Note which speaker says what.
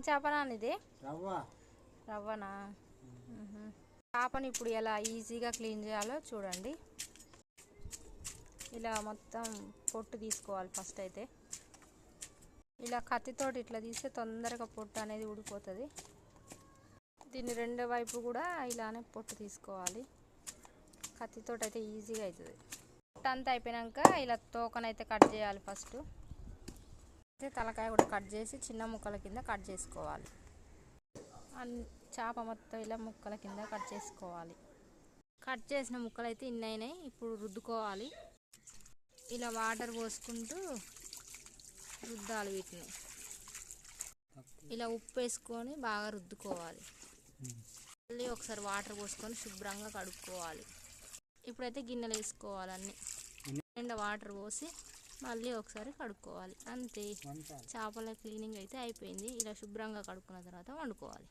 Speaker 1: ఏం చేపనా ఇది?
Speaker 2: రవ్వ.
Speaker 1: రవ్వనా? చేపని ఇప్పుడు ఎలా ఈజీగా క్లీన్ చేయాలో చూడండి. ఇలా మొత్తం పొట్టు తీసుకోవాలి. ఫస్ట్ అయితే ఇలా కత్తితోటి ఇట్లా తీస్తే తొందరగా పొట్టు అనేది ఊడిపోతుంది. దీన్ని రెండో వైపు కూడా ఇలానే పొట్టు తీసుకోవాలి. కత్తితోటి అయితే ఈజీగా అవుతుంది. పొట్టు అంతా అయిపోయాక ఇలా తోకనైతే కట్ చేయాలి. ఫస్ట్ తలకాయ కూడా కట్ చేసి చిన్న ముక్కల కింద కట్ చేసుకోవాలి. చేప మొత్తం ఇలా ముక్కల కింద కట్ చేసుకోవాలి. కట్ చేసిన ముక్కలు అయితే ఇన్ని అయినాయి. ఇప్పుడు రుద్దుకోవాలి. ఇలా వాటర్ పోసుకుంటూ రుద్దాలి. వీటిని ఇలా ఉప్పు వేసుకొని బాగా రుద్దుకోవాలి. మళ్ళీ ఒకసారి వాటర్ పోసుకొని శుభ్రంగా కడుక్కోవాలి. ఇప్పుడైతే గిన్నెలు వేసుకోవాలి. అన్నీ నిండా వాటర్ పోసి మళ్ళీ ఒకసారి కడుక్కోవాలి. అంతే, చేపల క్లీనింగ్ అయితే అయిపోయింది. ఇలా శుభ్రంగా కడుక్కున్న తర్వాత వండుకోవాలి.